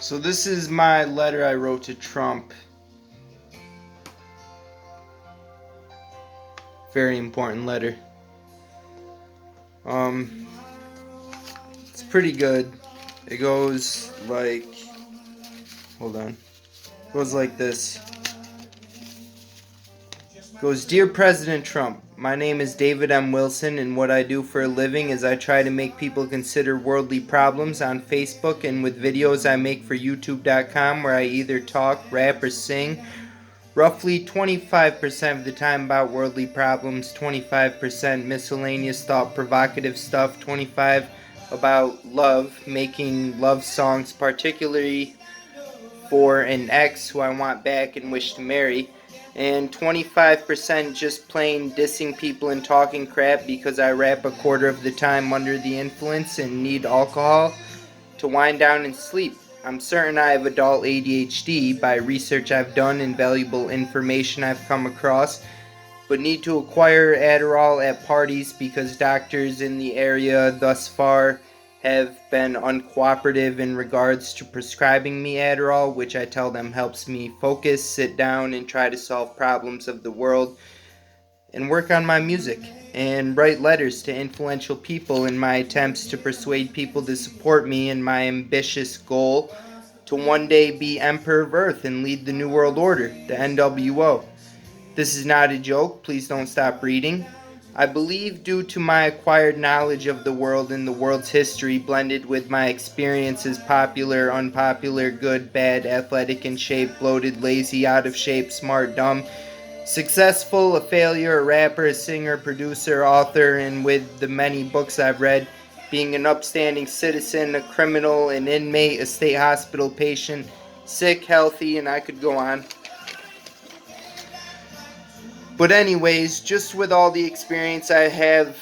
So this is my letter I wrote to Trump. Very important letter. Um, it's pretty good. It goes like, hold on. It goes like this. It goes, Dear President Trump, my name is David M. Wilson, and what I do for a living is I try to make people consider worldly problems on Facebook and with videos I make for YouTube.com, where I either talk, rap, or sing. Roughly 25% of the time about worldly problems, 25% miscellaneous thought provocative stuff, 25 about love, making love songs particularly for an ex who I want back and wish to marry, and 25% just plain dissing people and talking crap because I rap a quarter of the time under the influence and need alcohol to wind down and sleep. I'm certain I have adult ADHD by research I've done and valuable information I've come across, but need to acquire Adderall at parties because doctors in the area thus far have been uncooperative in regards to prescribing me Adderall, which I tell them helps me focus, sit down, and try to solve problems of the world, and work on my music, and write letters to influential people in my attempts to persuade people to support me in my ambitious goal to one day be Emperor of Earth and lead the New World Order, the NWO. This is not a joke, please don't stop reading. I believe, due to my acquired knowledge of the world and the world's history, blended with my experiences popular, unpopular, good, bad, athletic, in shape, bloated, lazy, out of shape, smart, dumb, successful, a failure, a rapper, a singer, producer, author, and with the many books I've read, being an upstanding citizen, a criminal, an inmate, a state hospital patient, sick, healthy, and I could go on. But anyways, just with all the experience I have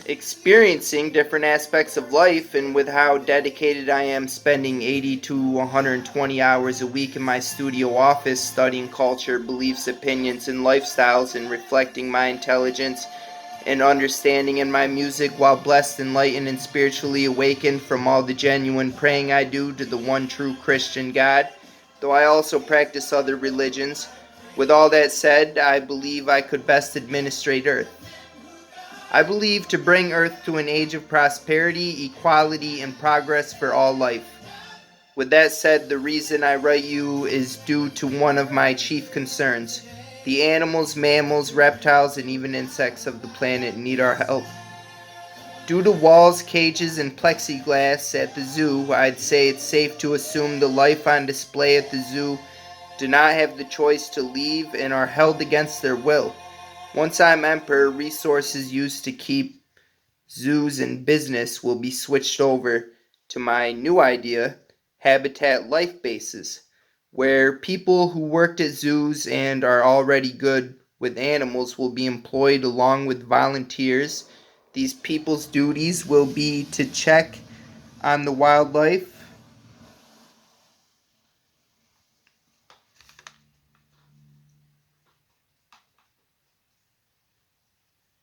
experiencing different aspects of life, and with how dedicated I am spending 80 to 120 hours a week in my studio office studying culture, beliefs, opinions, and lifestyles, and reflecting my intelligence and understanding in my music, while blessed, enlightened, and spiritually awakened from all the genuine praying I do to the one true Christian God, though I also practice other religions. With all that said, I believe I could best administrate Earth. I believe to bring Earth to an age of prosperity, equality, and progress for all life. With that said, the reason I write you is due to one of my chief concerns. The animals, mammals, reptiles, and even insects of the planet need our help. Due to walls, cages, and plexiglass at the zoo, I'd say it's safe to assume the life on display at the zoo do not have the choice to leave and are held against their will. Once I'm emperor, resources used to keep zoos in business will be switched over to my new idea, habitat life bases, where people who worked at zoos and are already good with animals will be employed along with volunteers. These people's duties will be to check on the wildlife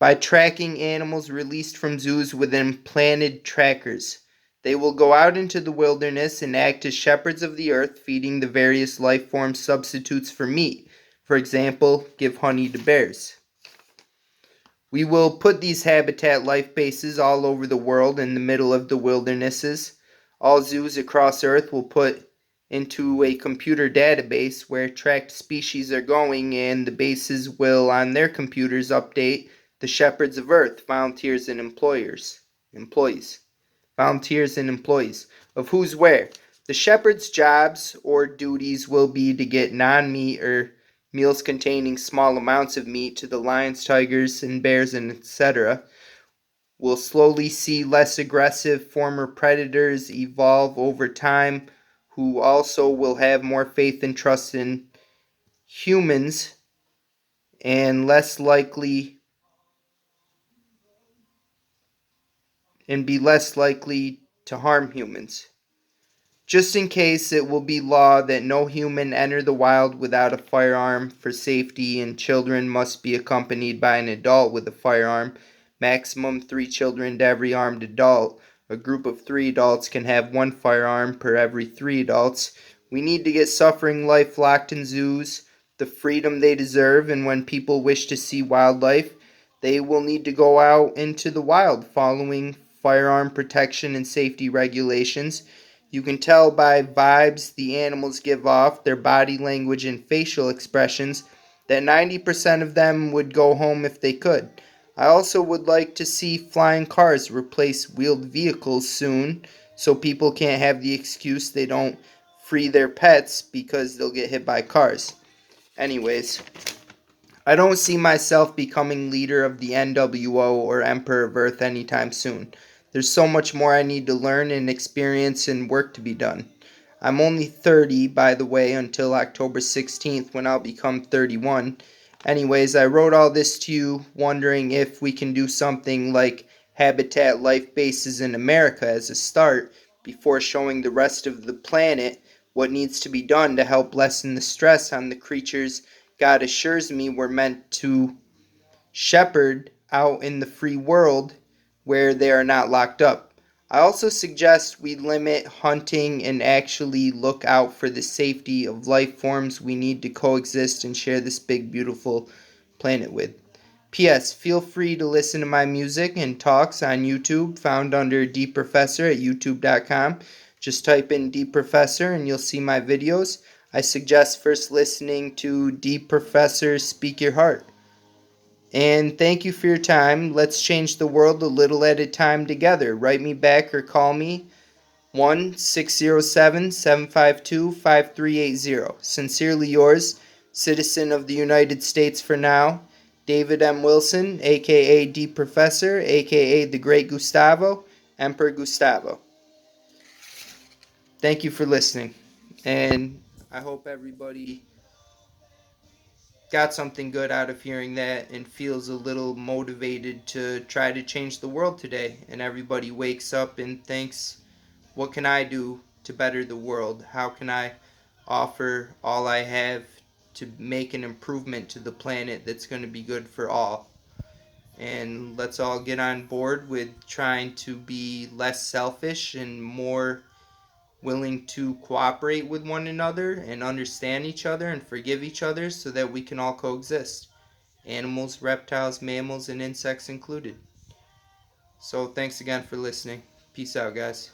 by tracking animals released from zoos with implanted trackers. They will go out into the wilderness and act as shepherds of the earth, feeding the various life forms substitutes for meat. For example, give honey to bears. We will put these habitat life bases all over the world in the middle of the wildernesses. All zoos across Earth will put into a computer database where tracked species are going, and the bases will, on their computers, update the shepherds of Earth, volunteers and employees. Volunteers and employees of who's where. The shepherd's jobs or duties will be to get non-meat or meals containing small amounts of meat to the lions, tigers, and bears, and etc. We'll slowly see less aggressive former predators evolve over time, who also will have more faith and trust in humans and less likely and be less likely to harm humans. Just in case, it will be law that no human enter the wild without a firearm for safety, and children must be accompanied by an adult with a firearm, maximum 3 children to every armed adult. a group of 3 adults can have one firearm per every 3 adults. We need to get suffering life locked in zoos, the freedom they deserve, and when people wish to see wildlife, they will need to go out into the wild following firearm protection and safety regulations. You can tell by vibes the animals give off, their body language, and facial expressions that 90% of them would go home if they could. I also would like to see flying cars replace wheeled vehicles soon so people can't have the excuse they don't free their pets because they'll get hit by cars. Anyways, I don't see myself becoming leader of the NWO or Emperor of Earth anytime soon. There's so much more I need to learn and experience and work to be done. I'm only 30, by the way, until October 16th when I'll become 31. Anyways, I wrote all this to you wondering if we can do something like Habitat Life Bases in America as a start before showing the rest of the planet what needs to be done to help lessen the stress on the creatures God assures me we're meant to shepherd out in the free world where they are not locked up. I also suggest we limit hunting and actually look out for the safety of life forms we need to coexist and share this big, beautiful planet with. P.S. Feel free to listen to my music and talks on YouTube, found under D Professor at youtube.com. Just type in D Professor and you'll see my videos. I suggest first listening to D Professor Speak Your Heart. And thank you for your time. Let's change the world a little at a time together. Write me back or call me 1-607-752-5380. Sincerely yours, citizen of the United States for now, David M. Wilson, aka D Professor, aka the Great Gustavo, Emperor Gustavo. Thank you for listening. And I hope everybody got something good out of hearing that and feels a little motivated to try to change the world today. And everybody wakes up and thinks, what can I do to better the world? How can I offer all I have to make an improvement to the planet that's going to be good for all? And let's all get on board with trying to be less selfish and more willing to cooperate with one another and understand each other and forgive each other so that we can all coexist. Animals, reptiles, mammals, and insects included. So thanks again for listening. Peace out, guys.